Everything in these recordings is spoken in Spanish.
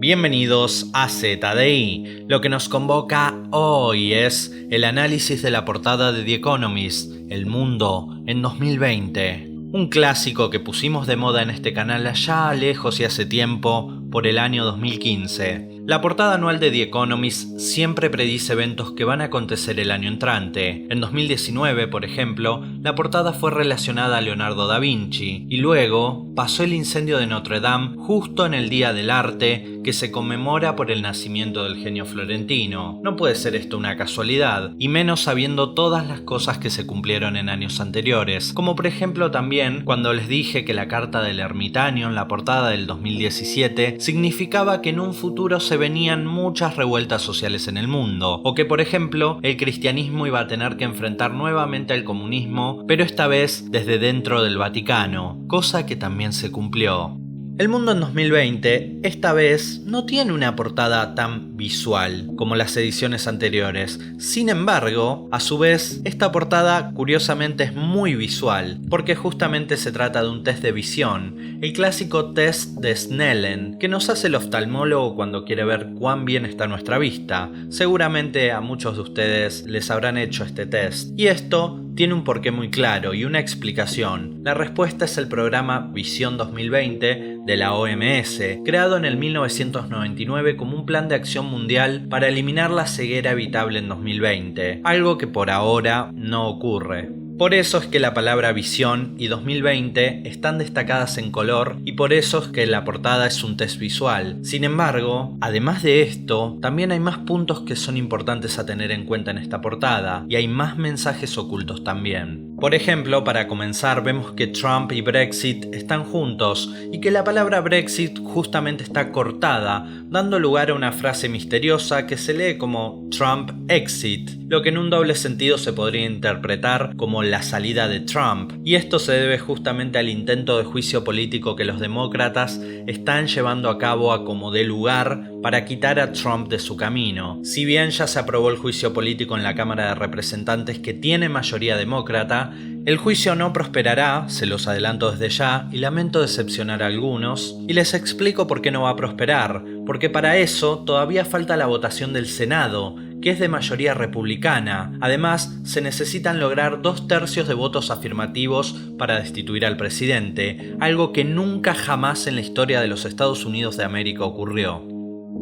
Bienvenidos a ZDI. Lo que nos convoca hoy es el análisis de la portada de The Economist, El Mundo en 2020. Un clásico que pusimos de moda en este canal allá lejos y hace tiempo, por el año 2015. La portada anual de The Economist siempre predice eventos que van a acontecer el año entrante. En 2019, por ejemplo, la portada fue relacionada a Leonardo da Vinci, y luego pasó el incendio de Notre Dame justo en el Día del Arte, que se conmemora por el nacimiento del genio florentino. No puede ser esto una casualidad, y menos sabiendo todas las cosas que se cumplieron en años anteriores, como por ejemplo también cuando les dije que la carta del ermitaño en la portada del 2017 significaba que en un futuro se venían muchas revueltas sociales en el mundo, o que por ejemplo el cristianismo iba a tener que enfrentar nuevamente al comunismo, pero esta vez desde dentro del Vaticano, cosa que también se cumplió. El Mundo en 2020, esta vez, no tiene una portada tan visual como las ediciones anteriores. Sin embargo, a su vez, esta portada curiosamente es muy visual, porque justamente se trata de un test de visión, el clásico test de Snellen, que nos hace el oftalmólogo cuando quiere ver cuán bien está nuestra vista. Seguramente a muchos de ustedes les habrán hecho este test. Y esto tiene un porqué muy claro y una explicación. La respuesta es el programa Visión 2020 de la OMS, creado en el 1999 como un plan de acción mundial para eliminar la ceguera evitable en 2020, algo que por ahora no ocurre. Por eso es que la palabra visión y 2020 están destacadas en color y por eso es que la portada es un test visual. Sin embargo, además de esto, también hay más puntos que son importantes a tener en cuenta en esta portada y hay más mensajes ocultos también. Por ejemplo, para comenzar vemos que Trump y Brexit están juntos y que la palabra Brexit justamente está cortada, dando lugar a una frase misteriosa que se lee como Trump Exit, lo que en un doble sentido se podría interpretar como la salida de Trump, y esto se debe justamente al intento de juicio político que los demócratas están llevando a cabo a como dé lugar para quitar a Trump de su camino. Si bien ya se aprobó el juicio político en la Cámara de Representantes que tiene mayoría demócrata, el juicio no prosperará, se los adelanto desde ya, y lamento decepcionar a algunos, y les explico por qué no va a prosperar, porque para eso todavía falta la votación del Senado, que es de mayoría republicana. Además, se necesitan lograr 2/3 de votos afirmativos para destituir al presidente, algo que nunca jamás en la historia de los Estados Unidos de América ocurrió.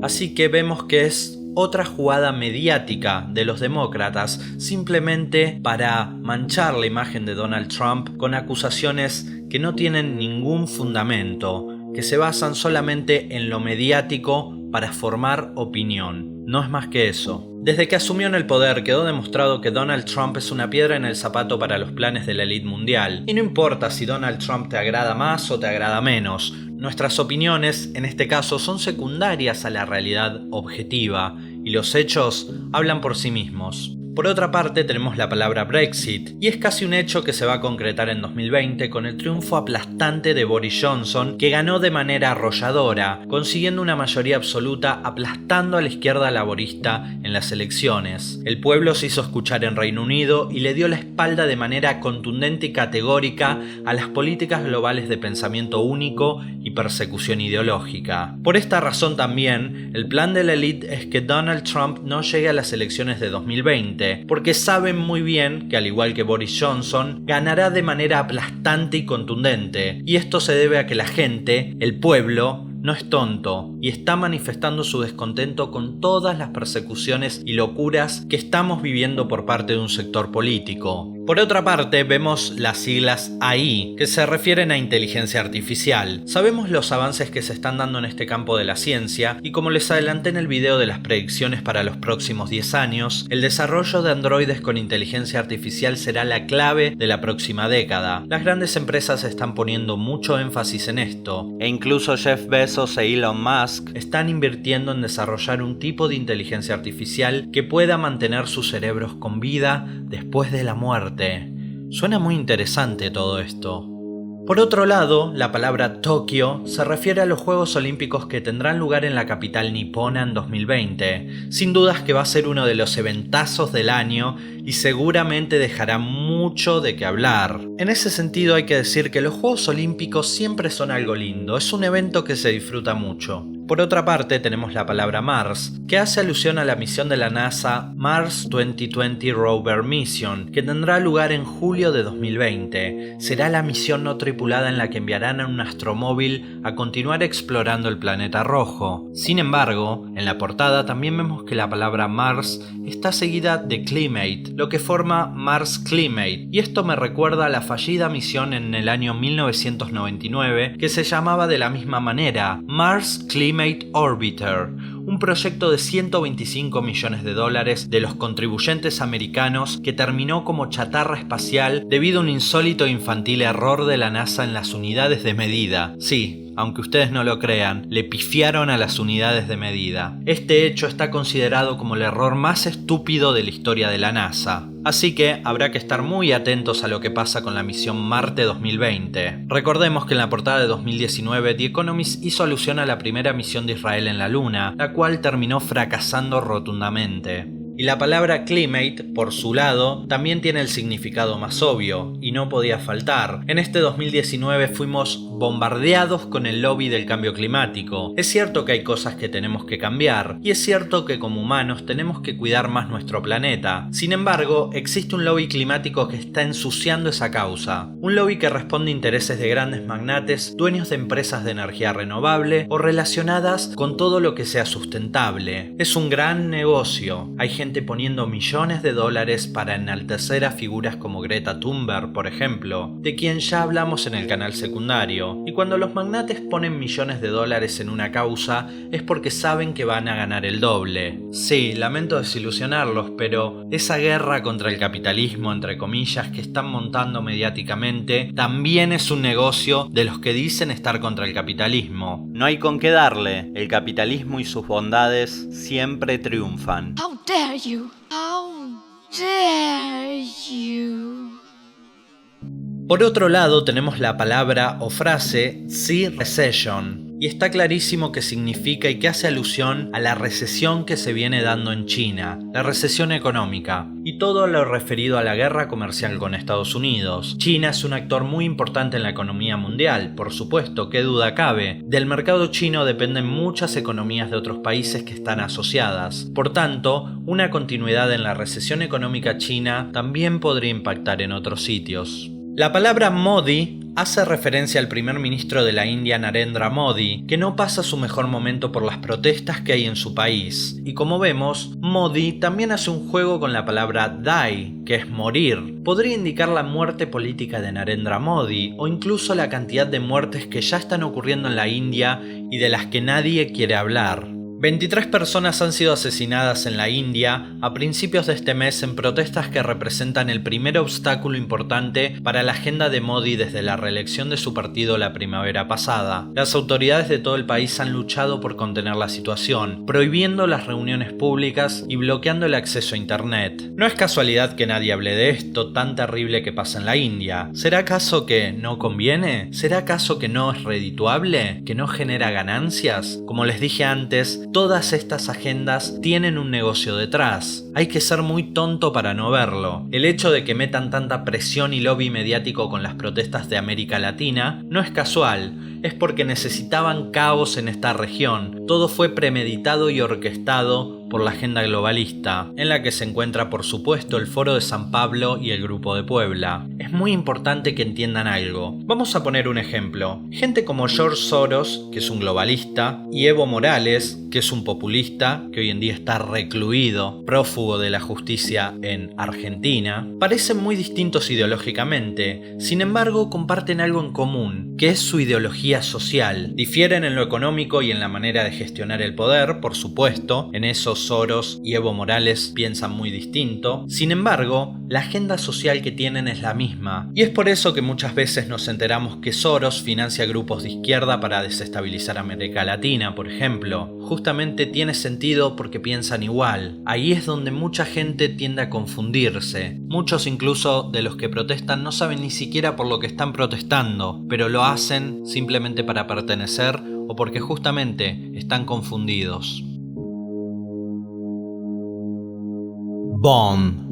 Así que vemos que es otra jugada mediática de los demócratas simplemente para manchar la imagen de Donald Trump con acusaciones que no tienen ningún fundamento, que se basan solamente en lo mediático para formar opinión. No es más que eso. Desde que asumió en el poder quedó demostrado que Donald Trump es una piedra en el zapato para los planes de la élite mundial. Y no importa si Donald Trump te agrada más o te agrada menos, nuestras opiniones, en este caso, son secundarias a la realidad objetiva, y los hechos hablan por sí mismos. Por otra parte tenemos la palabra Brexit, y es casi un hecho que se va a concretar en 2020 con el triunfo aplastante de Boris Johnson, que ganó de manera arrolladora, consiguiendo una mayoría absoluta aplastando a la izquierda laborista en las elecciones. El pueblo se hizo escuchar en Reino Unido y le dio la espalda de manera contundente y categórica a las políticas globales de pensamiento único y persecución ideológica. Por esta razón también, el plan de la élite es que Donald Trump no llegue a las elecciones de 2020, porque saben muy bien que al igual que Boris Johnson, ganará de manera aplastante y contundente, y esto se debe a que la gente, el pueblo, no es tonto y está manifestando su descontento con todas las persecuciones y locuras que estamos viviendo por parte de un sector político. Por otra parte, vemos las siglas AI, que se refieren a inteligencia artificial. Sabemos los avances que se están dando en este campo de la ciencia y como les adelanté en el video de las predicciones para los próximos 10 años, el desarrollo de androides con inteligencia artificial será la clave de la próxima década. Las grandes empresas están poniendo mucho énfasis en esto, e incluso Jeff Bezos e Elon Musk están invirtiendo en desarrollar un tipo de inteligencia artificial que pueda mantener sus cerebros con vida después de la muerte. Suena muy interesante todo esto. Por otro lado, la palabra Tokio se refiere a los Juegos Olímpicos que tendrán lugar en la capital nipona en 2020. Sin dudas que va a ser uno de los eventazos del año y seguramente dejará mucho de qué hablar. En ese sentido hay que decir que los Juegos Olímpicos siempre son algo lindo, es un evento que se disfruta mucho. Por otra parte tenemos la palabra Mars, que hace alusión a la misión de la NASA Mars 2020 Rover Mission, que tendrá lugar en julio de 2020. Será la misión no tripulada en la que enviarán a un astromóvil a continuar explorando el planeta rojo. Sin embargo, en la portada también vemos que la palabra Mars está seguida de Climate, lo que forma Mars Climate, y esto me recuerda a la fallida misión en el año 1999 que se llamaba de la misma manera, Mars Climate Orbiter, un proyecto de 125 millones de dólares de los contribuyentes americanos que terminó como chatarra espacial debido a un insólito e infantil error de la NASA en las unidades de medida. Sí, aunque ustedes no lo crean, le pifiaron a las unidades de medida. Este hecho está considerado como el error más estúpido de la historia de la NASA. Así que habrá que estar muy atentos a lo que pasa con la misión Marte 2020. Recordemos que en la portada de 2019 The Economist hizo alusión a la primera misión de Israel en la Luna, la cual terminó fracasando rotundamente. Y la palabra climate, por su lado, también tiene el significado más obvio, y no podía faltar. En este 2019 fuimos bombardeados con el lobby del cambio climático. Es cierto que hay cosas que tenemos que cambiar, y es cierto que como humanos tenemos que cuidar más nuestro planeta. Sin embargo, existe un lobby climático que está ensuciando esa causa. Un lobby que responde a intereses de grandes magnates, dueños de empresas de energía renovable o relacionadas con todo lo que sea sustentable. Es un gran negocio. Hay gente poniendo millones de dólares para enaltecer a figuras como Greta Thunberg, por ejemplo, de quien ya hablamos en el canal secundario. Y cuando los magnates ponen millones de dólares en una causa es porque saben que van a ganar el doble. Sí, lamento desilusionarlos, pero esa guerra contra el capitalismo, entre comillas, que están montando mediáticamente, también es un negocio de los que dicen estar contra el capitalismo. No hay con qué darle, el capitalismo y sus bondades siempre triunfan. How dare you? How dare you? Por otro lado tenemos la palabra o frase Sea Recession, y está clarísimo que significa y que hace alusión a la recesión que se viene dando en China, la recesión económica, y todo lo referido a la guerra comercial con Estados Unidos. China es un actor muy importante en la economía mundial, por supuesto, qué duda cabe. Del mercado chino dependen muchas economías de otros países que están asociadas. Por tanto, una continuidad en la recesión económica china también podría impactar en otros sitios. La palabra Modi hace referencia al primer ministro de la India Narendra Modi, que no pasa su mejor momento por las protestas que hay en su país. Y como vemos, Modi también hace un juego con la palabra die, que es morir. Podría indicar la muerte política de Narendra Modi, o incluso la cantidad de muertes que ya están ocurriendo en la India y de las que nadie quiere hablar. 23 personas han sido asesinadas en la India a principios de este mes en protestas que representan el primer obstáculo importante para la agenda de Modi desde la reelección de su partido la primavera pasada. Las autoridades de todo el país han luchado por contener la situación, prohibiendo las reuniones públicas y bloqueando el acceso a internet. No es casualidad que nadie hable de esto tan terrible que pasa en la India. ¿Será acaso que no conviene? ¿Será acaso que no es redituable? ¿Que no genera ganancias? Como les dije antes, todas estas agendas tienen un negocio detrás. Hay que ser muy tonto para no verlo. El hecho de que metan tanta presión y lobby mediático con las protestas de América Latina no es casual, es porque necesitaban caos en esta región. Todo fue premeditado y orquestado por la agenda globalista, en la que se encuentra por supuesto el Foro de San Pablo y el Grupo de Puebla. Es muy importante que entiendan algo. Vamos a poner un ejemplo. Gente como George Soros, que es un globalista, y Evo Morales, que es un populista, que hoy en día está recluido, prófugo de la justicia en Argentina, parecen muy distintos ideológicamente. Sin embargo, comparten algo en común, que es su ideología social. Difieren en lo económico y en la manera de gestionar el poder, por supuesto, en eso Soros y Evo Morales piensan muy distinto. Sin embargo, la agenda social que tienen es la misma, y es por eso que muchas veces nos enteramos que Soros financia grupos de izquierda para desestabilizar América Latina, por ejemplo. Justamente tiene sentido porque piensan igual. Ahí es donde mucha gente tiende a confundirse. Muchos incluso de los que protestan no saben ni siquiera por lo que están protestando, pero lo hacen simplemente para pertenecer o porque justamente están confundidos. Bond.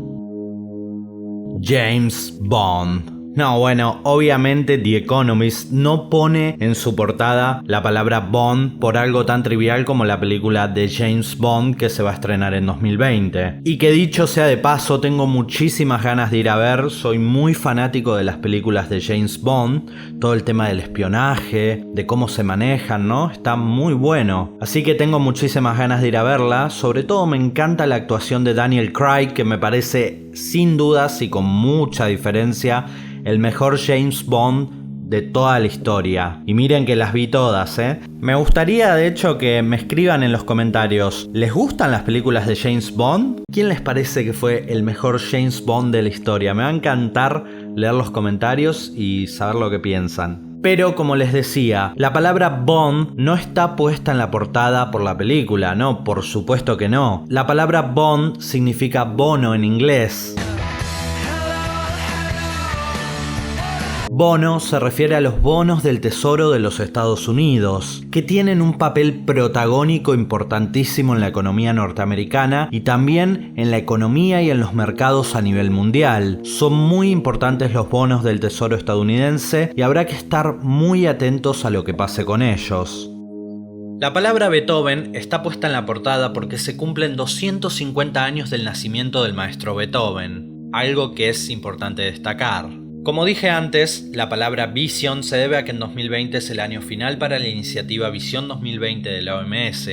James Bond. No, bueno, obviamente The Economist no pone en su portada la palabra Bond por algo tan trivial como la película de James Bond que se va a estrenar en 2020. Y que dicho sea de paso, tengo muchísimas ganas de ir a ver, soy muy fanático de las películas de James Bond, todo el tema del espionaje, de cómo se manejan, ¿no? Está muy bueno. Así que tengo muchísimas ganas de ir a verla, sobre todo me encanta la actuación de Daniel Craig, que me parece sin dudas y con mucha diferencia el mejor James Bond de toda la historia. Y miren que las vi todas, ¿eh? Me gustaría de hecho que me escriban en los comentarios, ¿les gustan las películas de James Bond? ¿Quién les parece que fue el mejor James Bond de la historia? Me va a encantar leer los comentarios y saber lo que piensan. Pero como les decía, la palabra Bond no está puesta en la portada por la película, no, por supuesto que no. La palabra Bond significa bono en inglés. Bono se refiere a los bonos del Tesoro de los Estados Unidos, que tienen un papel protagónico importantísimo en la economía norteamericana y también en la economía y en los mercados a nivel mundial. Son muy importantes los bonos del Tesoro estadounidense y habrá que estar muy atentos a lo que pase con ellos. La palabra Beethoven está puesta en la portada porque se cumplen 250 años del nacimiento del maestro Beethoven, algo que es importante destacar. Como dije antes, la palabra Vision se debe a que en 2020 es el año final para la iniciativa Visión 2020 de la OMS,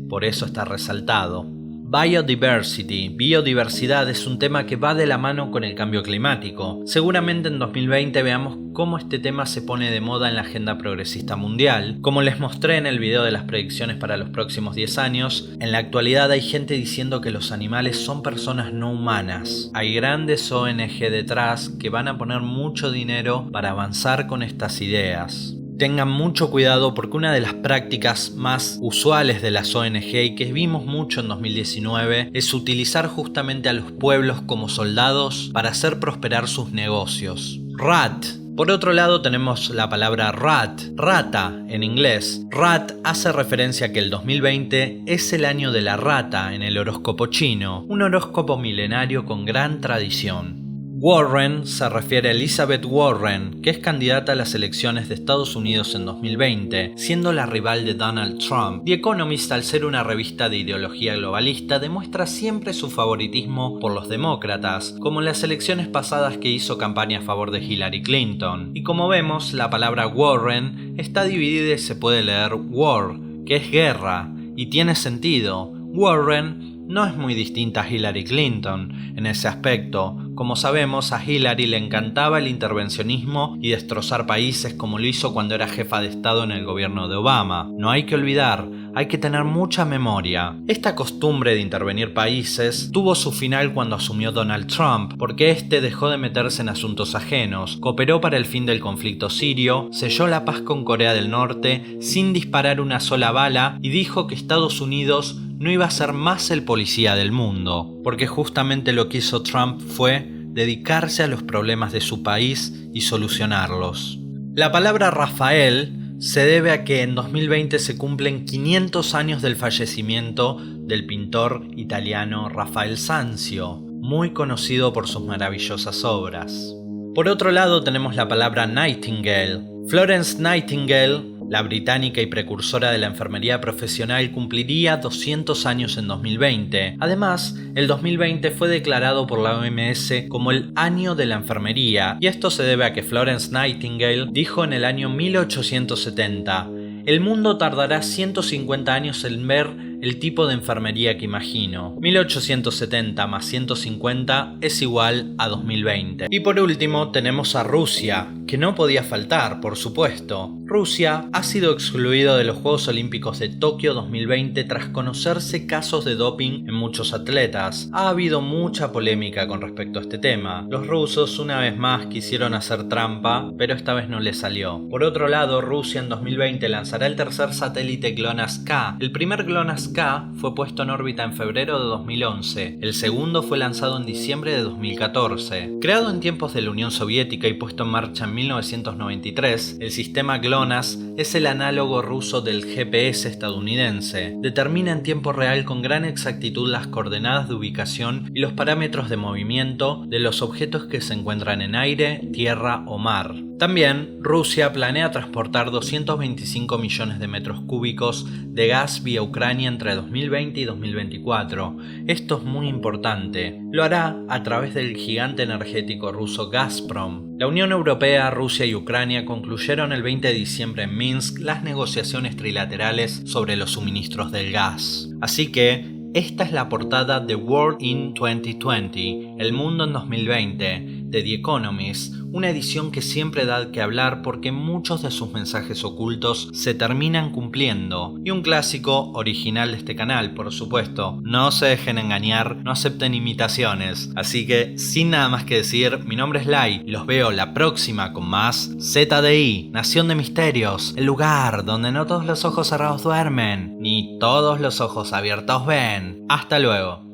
por eso está resaltado. Biodiversidad es un tema que va de la mano con el cambio climático. Seguramente en 2020 veamos cómo este tema se pone de moda en la agenda progresista mundial. Como les mostré en el video de las predicciones para los próximos 10 años, en la actualidad hay gente diciendo que los animales son personas no humanas. Hay grandes ONG detrás que van a poner mucho dinero para avanzar con estas ideas. Tengan mucho cuidado porque una de las prácticas más usuales de las ONG y que vimos mucho en 2019 es utilizar justamente a los pueblos como soldados para hacer prosperar sus negocios. Rat. Por otro lado tenemos la palabra rat, rata en inglés. Rat hace referencia a que el 2020 es el año de la rata en el horóscopo chino, un horóscopo milenario con gran tradición. Warren se refiere a Elizabeth Warren, que es candidata a las elecciones de Estados Unidos en 2020, siendo la rival de Donald Trump. The Economist, al ser una revista de ideología globalista, demuestra siempre su favoritismo por los demócratas, como en las elecciones pasadas que hizo campaña a favor de Hillary Clinton. Y como vemos, la palabra Warren está dividida y se puede leer war, que es guerra, y tiene sentido. Warren no es muy distinta a Hillary Clinton en ese aspecto. Como sabemos, a Hillary le encantaba el intervencionismo y destrozar países como lo hizo cuando era jefa de Estado en el gobierno de Obama. No hay que olvidar, hay que tener mucha memoria. Esta costumbre de intervenir países tuvo su final cuando asumió Donald Trump, porque este dejó de meterse en asuntos ajenos, cooperó para el fin del conflicto sirio, selló la paz con Corea del Norte sin disparar una sola bala y dijo que Estados Unidos no iba a ser más el policía del mundo, porque justamente lo que hizo Trump fue dedicarse a los problemas de su país y solucionarlos. La palabra Rafael se debe a que en 2020 se cumplen 500 años del fallecimiento del pintor italiano Rafael Sanzio, muy conocido por sus maravillosas obras. Por otro lado tenemos la palabra Nightingale. Florence Nightingale, la británica y precursora de la enfermería profesional, cumpliría 200 años en 2020. Además, el 2020 fue declarado por la OMS como el año de la enfermería, y esto se debe a que Florence Nightingale dijo en el año 1870: el mundo tardará 150 años en ver el tipo de enfermería que imagino. 1870 más 150 es igual a 2020. Y por último tenemos a Rusia, que no podía faltar, por supuesto. Rusia ha sido excluido de los Juegos Olímpicos de Tokio 2020 tras conocerse casos de doping en muchos atletas. Ha habido mucha polémica con respecto a este tema. Los rusos una vez más quisieron hacer trampa, pero esta vez no les salió. Por otro lado, Rusia en 2020 lanzará el tercer satélite GLONASS-K. El primer GLONASS-K fue puesto en órbita en febrero de 2011. El segundo fue lanzado en diciembre de 2014. Creado en tiempos de la Unión Soviética y puesto en marcha en 1993, el sistema GLONASS es el análogo ruso del GPS estadounidense. Determina en tiempo real con gran exactitud las coordenadas de ubicación y los parámetros de movimiento de los objetos que se encuentran en aire, tierra o mar. También, Rusia planea transportar 225 millones de metros cúbicos de gas vía Ucrania entre 2020 y 2024. Esto es muy importante. Lo hará a través del gigante energético ruso Gazprom. La Unión Europea, Rusia y Ucrania concluyeron el 20 de diciembre en Minsk las negociaciones trilaterales sobre los suministros del gas. Así que, esta es la portada de World in 2020, El Mundo en 2020, de The Economist, una edición que siempre da que hablar porque muchos de sus mensajes ocultos se terminan cumpliendo, y un clásico original de este canal, por supuesto. No se dejen engañar, no acepten imitaciones. Así que, sin nada más que decir, mi nombre es Lai y los veo la próxima con más ZDI, Nación de Misterios, el lugar donde no todos los ojos cerrados duermen, ni todos los ojos abiertos ven. Hasta luego.